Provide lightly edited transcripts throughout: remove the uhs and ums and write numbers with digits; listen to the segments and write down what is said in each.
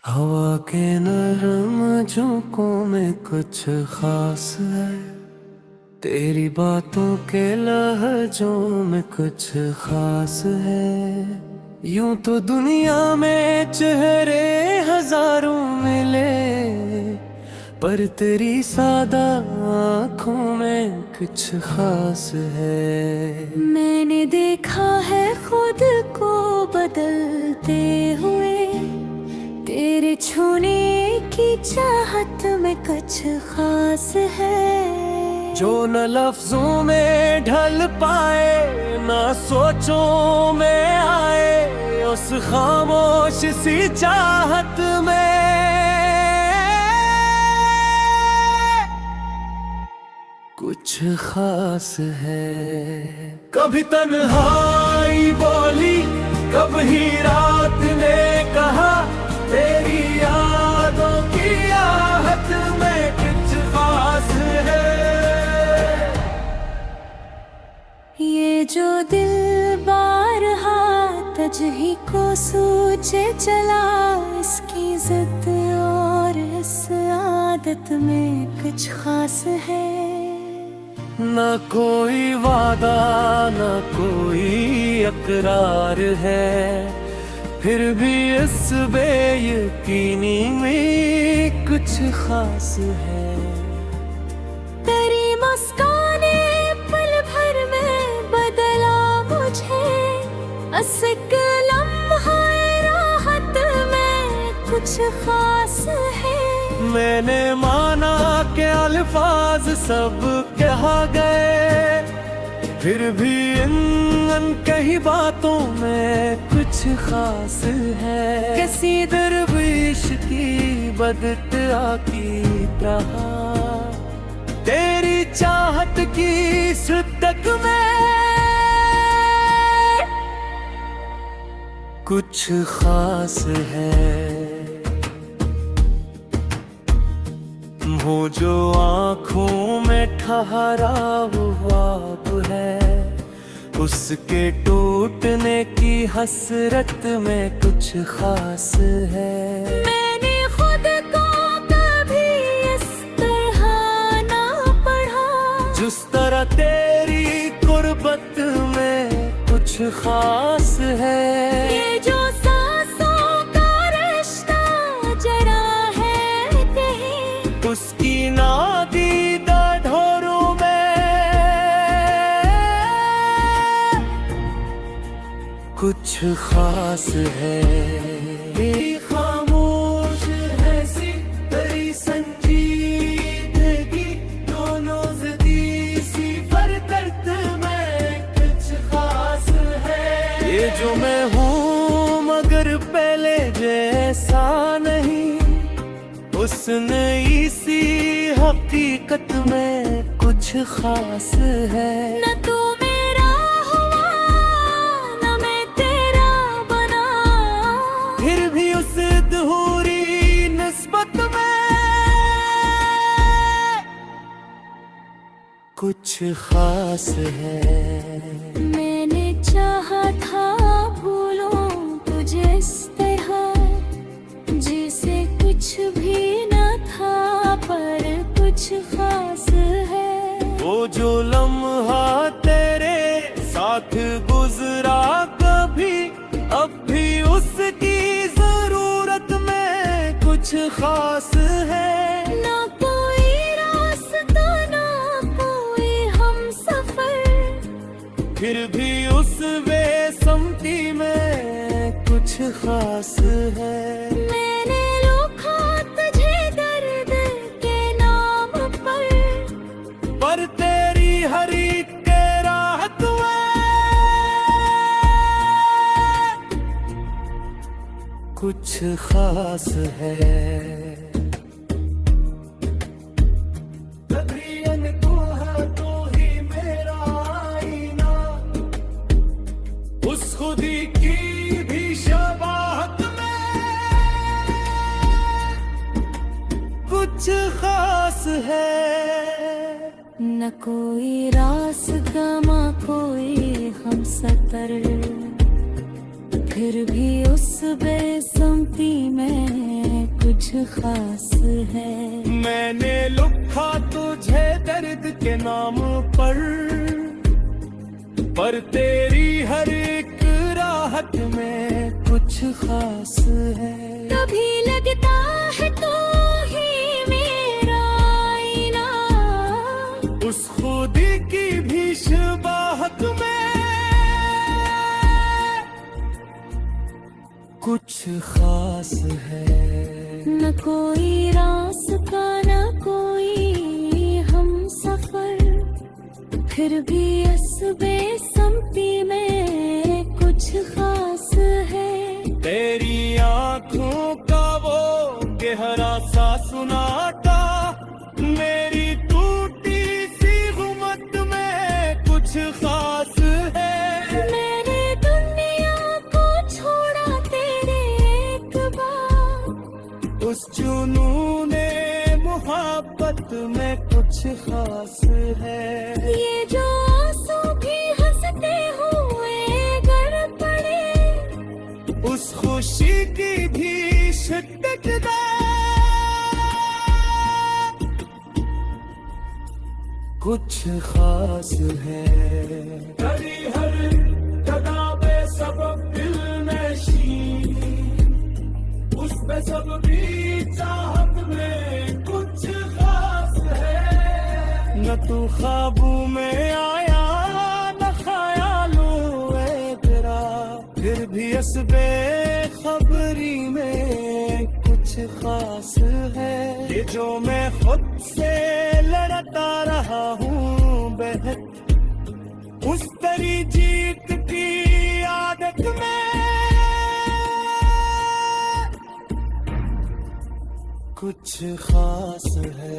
हवा के नरम झोंकों में कुछ खास है, तेरी बातों के लहजों में कुछ खास है। यूं तो दुनिया में चेहरे हजारों मिले, पर तेरी सादा आँखों में कुछ खास है। मैंने देखा है खुद को बदलते हुए, तेरे छूने की चाहत में कुछ खास है। जो न लफ्जों में ढल पाए, ना सोचों में आए, उस खामोश सी चाहत में कुछ खास है। कभी तन्हाई बोली, कभी रात ने कहा, तेरी यादों की आहट में कुछ खास है। ये जो दिल बारहा तजही को सूझे चला, इसकी जिद और इस आदत में कुछ खास है। ना कोई वादा, ना कोई इकरार है, फिर भी इस बेयकीनी में कुछ खास है। तेरी मुस्काने पल भर में बदला मुझे, असक लम्हा राहत में कुछ खास है। मैंने माना के अल्फाज सब कहा गए, फिर भी इन कही बातों में कुछ खास है। किसी दरवेश की बददुआ की तरह, तेरी चाहत की शिद्दत में कुछ खास है। वो जो आँखों में ठहरा हुआ है, उसके टूटने की हसरत में कुछ खास है। मैंने खुद को कभी इस तरह ना पढ़ा, जिस तरह तेरी कुर्बत में कुछ खास है। ये जो सांसों का रिश्ता जरा है कहीं, उसकी नादीदा ढोरों में कुछ खास है। तेरी खामोश है सी तेरी संजीदगी, दोनों ज़दी सी फरकत में कुछ खास है। ये जो मैं हूँ मगर पहले जैसा नहीं, उस नई सी हकीकत में कुछ खास है। न तू मेरा हुआ न मैं तेरा बना, फिर भी उस अधूरी निस्बत में कुछ खास है। मैंने चाहा था भूलूं तुझे इस तरह, जिसे कुछ भी न था पर कुछ खास है। वो जो लम्हा तेरे साथ गुजरा कभी, अब भी उसकी जरूरत में कुछ खास है। ना कोई रास्ता ना कोई हम सफर, फिर भी उस बेसमती में कुछ खास है। मैंने लिखा तुझे दर्द के नाम पर तेरी हर एक राहत में कुछ खास है। उस खुदी की भी शबाहत में कुछ खास है। न कोई रास्ता ना कोई हम सफर, फिर भी उस बेसमती में कुछ खास है। मैंने लिखा तुझे दर्द के नाम पर तेरी हर एक राहत में कुछ खास है। कभी लगता है तू ही मेरा आईना, उस खुदी की भी शबाहत में कुछ खास है। न कोई रास्ता न कोई हम सफर, फिर भी असबे समती में कुछ खास है। तेरी आँखों का वो गहरा सा सुनाता, मेरी टूटी सी गुमत में कुछ खास है। मैंने दुनिया को छोड़ा तेरे एक बार, उस जुनूने मोहब्बत में कुछ खास है। ये जो आंसू भी हंसते हुए गर पड़े, उस खुशी की भी शिद्दत में कुछ खास है। तेरी हर जगह पे सबब दिल नशी, उस पे सब भी चाहत में कुछ खास है। न तू ख्वाबों में आया न ख्यालों में तेरा, फिर भी असबे खबरी में कुछ खास है। ये जो मैं खुद से लड़ता रहा हूँ बेहद, उस तेरी जीत की आदत में कुछ खास है।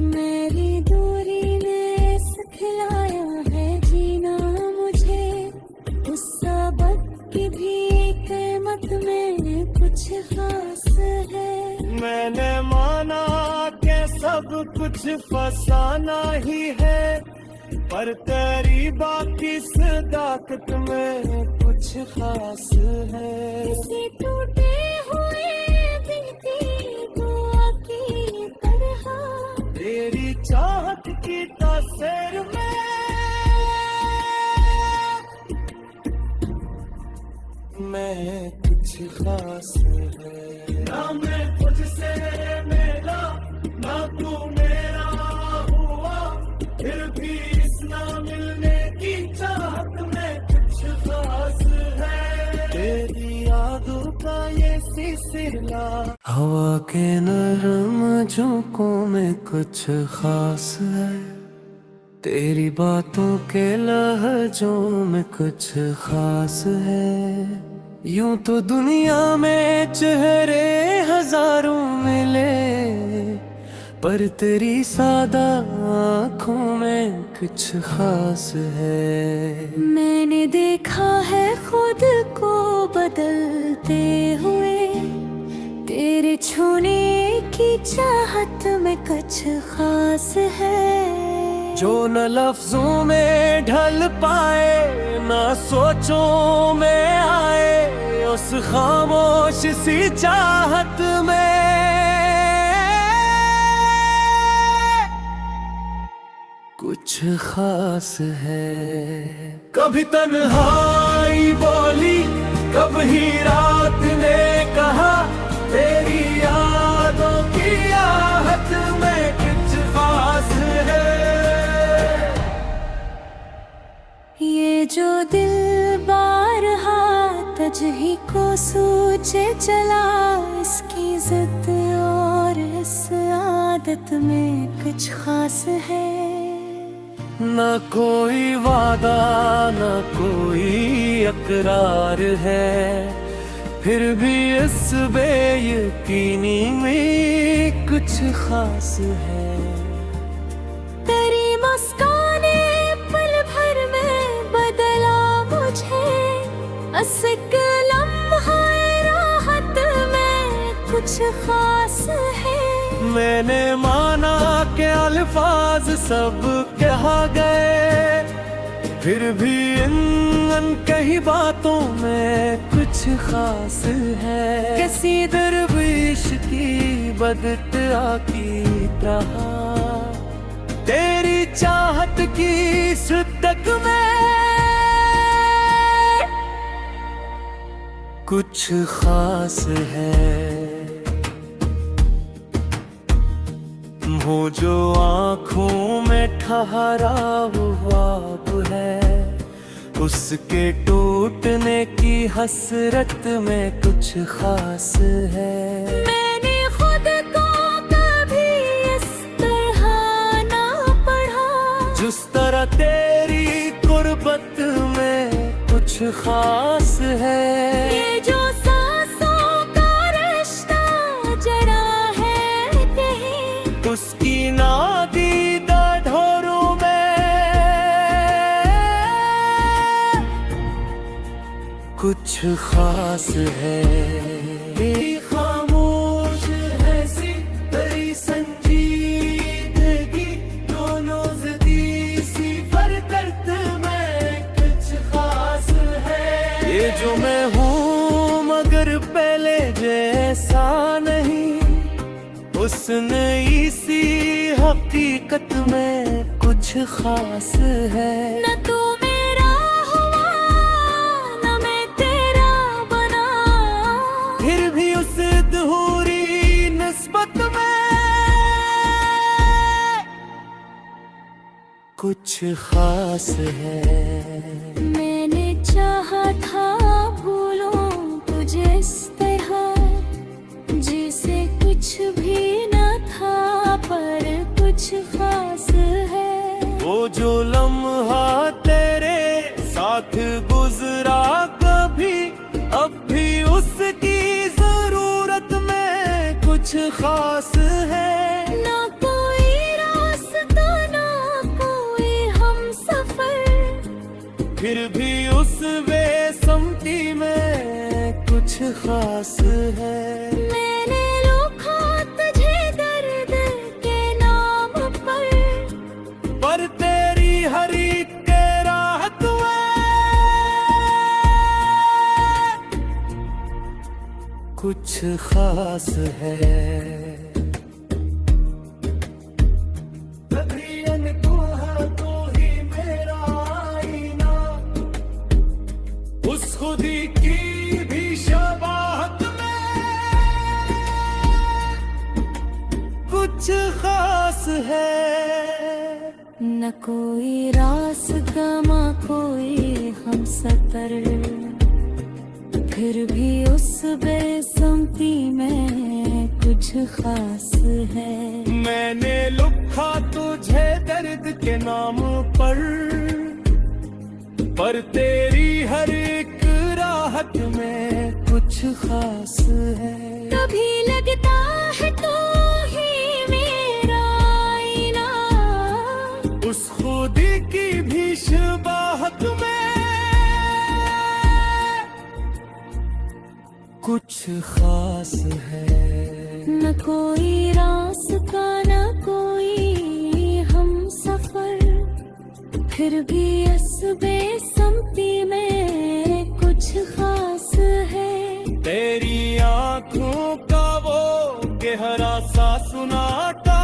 मेरी दूरी ने सिखलाया है जीना मुझे, उस सबक की भी कीमत में कुछ खास है। मैंने माना कि सब कुछ फसाना ही है, पर तेरी बाकी सदाकत में कुछ खास है। किसी टूटे हुए दिल की दुआ की तरह, तेरी चाहत की तासीर में मैं कुछ खास है। ना मैं तुझसे मिला ना तू मेरा हुआ, फिर भी इस ना मिलने की चाहत में कुछ खास है। तेरी यादों का ये सिलसिला हवा के नरम झोंकों में कुछ खास है। तेरी बातों के लहजों में कुछ खास है। यूं तो दुनिया में चेहरे हजारों मिले, पर तेरी सादा आँखों में कुछ खास है। मैंने देखा है खुद को बदलते हुए, तेरे छूने की चाहत में कुछ खास है। जो न लफ्जों में ढल पाए ना सोचों में आए, उस खामोश सी चाहत में कुछ खास है। कभी तन्हाई बोली कभी रात ने कहा, तेरी यादों की आहट में कुछ खास है। ये जो दिल बारहा तजही को सूझे चला, इसकी जिद और इस आदत में कुछ खास है। ना कोई वादा ना कोई अकरार है, फिर भी इस बेयकीनी में कुछ खास है। तेरी मुस्काने पल भर में बदला मुझे, असक लम्हा राहत में कुछ खास है। मैंने माना कि अल्फाज सब कहा गए, फिर भी इन कही बातों में कुछ खास है। किसी दरवेश की बदतआ की तरह, तेरी चाहत की शिद्दत में कुछ खास है। वो जो आँखों में ठहरा हुआ अब है, उसके टूटने की हसरत में कुछ खास है। मैंने खुद को कभी इस तरह ना पढ़ा, जिस तरह तेरी गुर्बत में कुछ खास है। ये जो सांसों का रिश्ता जरा है कहीं, उसकी नादीदा ढोरों में कुछ खास है। तेरी खामोश है सी तेरी संजीदगी, दोनों ज़दी सी फरकत में कुछ खास है। ये जो मैं हूँ मगर पहले जैसा नहीं, उस नई सी हकीकत में कुछ खास है। न तू मेरा हुआ न मैं तेरा बना, फिर भी उस अधूरी निस्बत में कुछ खास है। मैंने चाहा था भूलूं तुझे इस तरह, जिसे कुछ भी न था पर कुछ खास है। वो जो लम्हा तेरे साथ गुजरा कभी, अब भी उसकी जरूरत में कुछ खास है। ना कोई रास्ता ना कोई हम सफर, फिर भी उस बेसमती में कुछ खास है। मैंने लिखा तुझे दर्द के नाम पर तेरी हर एक राहत में कुछ खास है। तदरीन तू है तू ही मेरा आईना, उस खुदी की भी शबाहत में कुछ खास है। न कोई रास्ता ना कोई हम सफर, फिर भी उस बेसमती में कुछ खास है। मैंने लिखा तुझे दर्द के नाम पर तेरी हर एक राहत में कुछ खास है। कभी लगता है तो ही मेरा आईना, उस खुदी की भी शबाहत में कुछ खास है। न कोई रास्ता न कोई हम सफर, फिर भी इस बेसमती में कुछ खास है। तेरी आँखों का वो गहरा सा सुनाटा,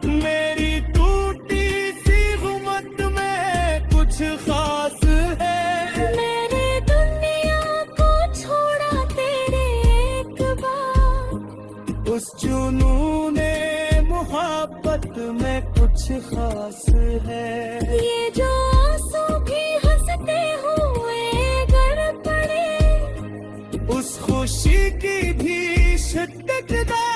मेरी टूटी सी गुमत में कुछ खास है। मैंने दुनिया को छोड़ा तेरे एक बार, उस जुनूने मोहब्बत में कुछ खास है। ये जो आंसू भी हंसते हुए गर पड़े, उस खुशी की भी शिद्दत में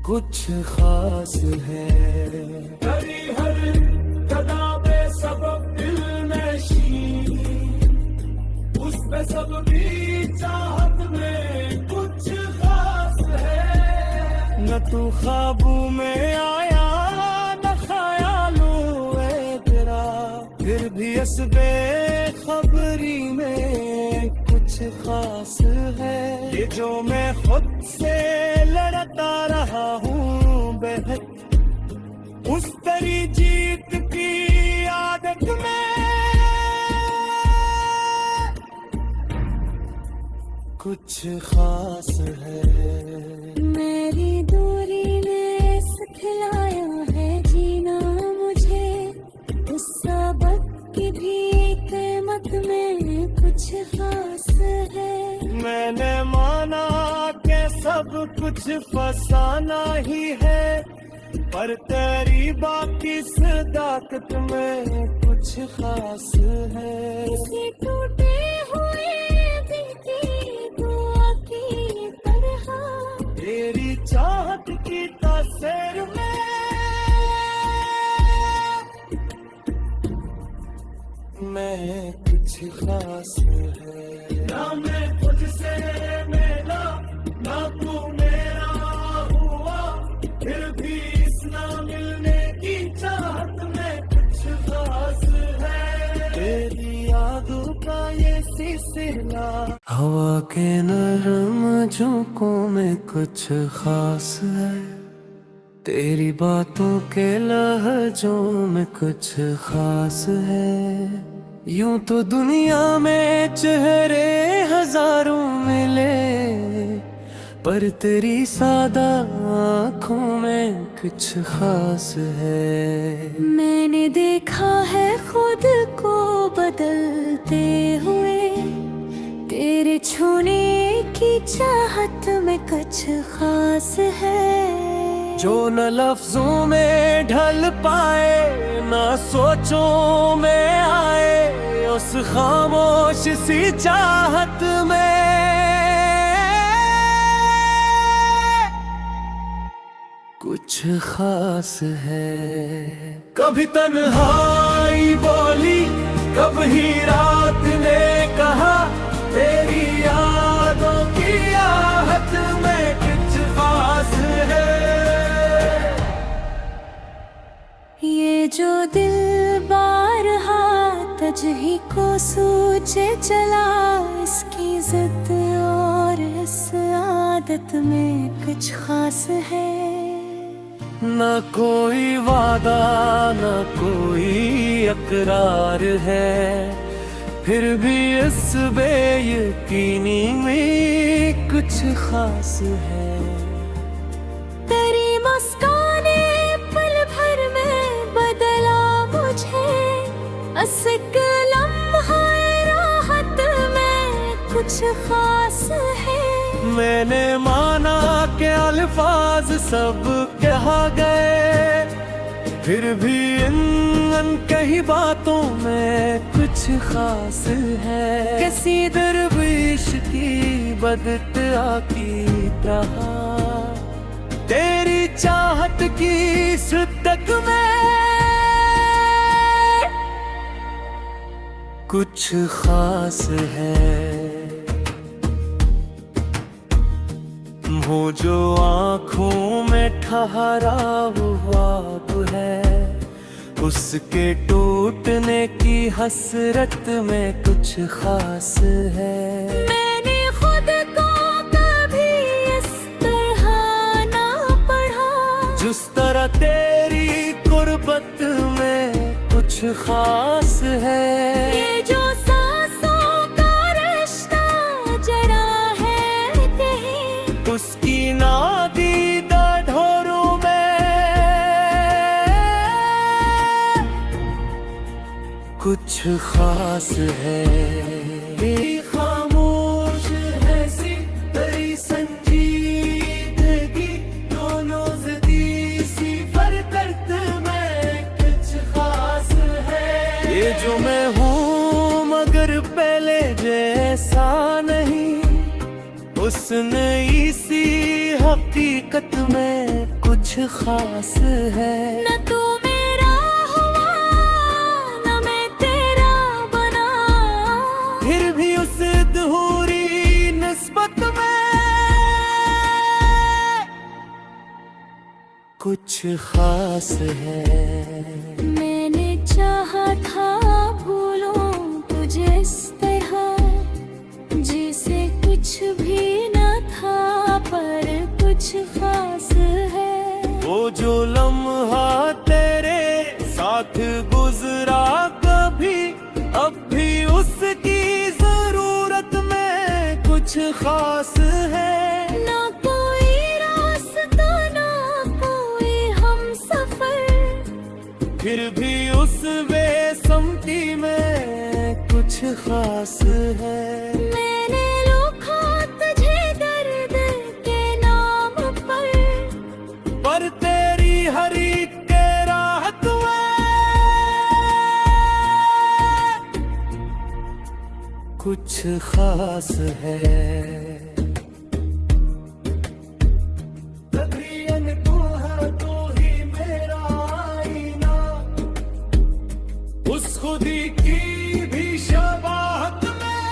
कुछ खास है। तेरी हर कदा पे सबब दिल नशी, उस पे सब भी चाहत में कुछ खास है। न तू ख्वाबों में आया न ख्यालों में तेरा, फिर भी इस बेखबरी में कुछ खास है। ये जो मैं खुद से लड़ता रहा हूँ बेहद, उस तेरी जीत की आदत में कुछ खास है। मेरी दूरी ने सिखलाया है जीना मुझे, उस सबक की भी कीमत में कुछ खास है। मैंने माना कि सब कुछ फसाना ही है, पर तेरी बाकी सदाकत में कुछ खास है। किसी टूटे हुए दिल की दुआ की तरह तेरी चाहत की तासीर में मैं कुछ खास है। ना मैं तुझसे मिला ना तू मेरा हुआ, फिर भी इस ना मिलने की चाहत में कुछ खास है। तेरी यादों का ये सिलसिला हवा के नरम झोंकों में कुछ खास है। तेरी बातों के लहजों में कुछ खास है। यूं तो दुनिया में चेहरे हजारों मिले, पर तेरी सादा आँखों में कुछ खास है। मैंने देखा है खुद को बदलते हुए, तेरे छूने की चाहत में कुछ खास है। जो न लफ्जों में ढल पाए ना सोचों में आए, उस खामोश सी चाहत में कुछ खास है। कभी तन्हाई बोली, कभी रात ने कहा, तेरी यादों की आहट में कुछ खास है। ये जो दिल बारहा तजही को सूझे चला, इसकी जिद और इस आदत में कुछ खास है। ना कोई वादा ना कोई इकरार है, फिर भी इस बेयकीनी में कुछ खास है। तेरी मुस्काने पल भर में बदला मुझे, असक लम्हा राहत में कुछ खास है। मैंने माना कि अल्फाज सब कहा गए, फिर भी इन अनकही बातों में कुछ खास है। किसी दरवेश की बददुआ की तरह तेरी चाहत की शिद्दत में कुछ खास है। वो जो आँखों में ठहरा हुआ है, उसके टूटने की हसरत में कुछ खास है। मैंने खुद को कभी इस तरह ना पढ़ा, जिस तरह तेरी गुर्बत में कुछ खास है। ये जो सांसों का रिश्ता जरा है कहीं, उसकी नादीदा ढोरों में कुछ खास है। तेरी खामोश है सी तेरी संजीदगी, दोनों ज़दी सी फरकत में कुछ खास है। ये जो मैं हूँ मगर पहले जैसा नहीं, उस नई सी हकीकत में कुछ खास है। न तू मेरा हुआ न मैं तेरा बना, फिर भी उस अधूरी निस्बत में कुछ खास है। मैंने चाहा था भूलूं तुझे इस तरह, जिसे कुछ भी न था पर कुछ खास है। वो जो लम्हा तेरे साथ गुजरा कभी, अब भी उसकी जरूरत में कुछ कुछ खास है। ना कोई रास्ता ना कोई हम सफर, फिर भी उस बेसमती में कुछ खास है। मैंने लिखा तुझे दर्द के नाम पर तेरी हर एक राहत में कुछ खास है। तकरीबन तू है, तू ही मेरा आईना, उस खुदी की भी शबाहत में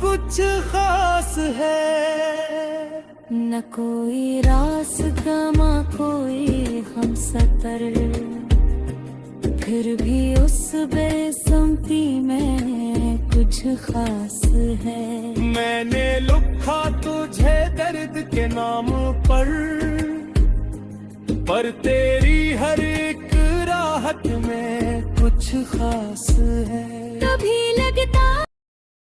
कुछ खास है। न कोई रास्ता ना कोई हम सफर, फिर भी उस बेसमती में कुछ खास है। मैंने लिखा तुझे दर्द के नाम पर तेरी हर एक राहत में कुछ खास है। कभी लगता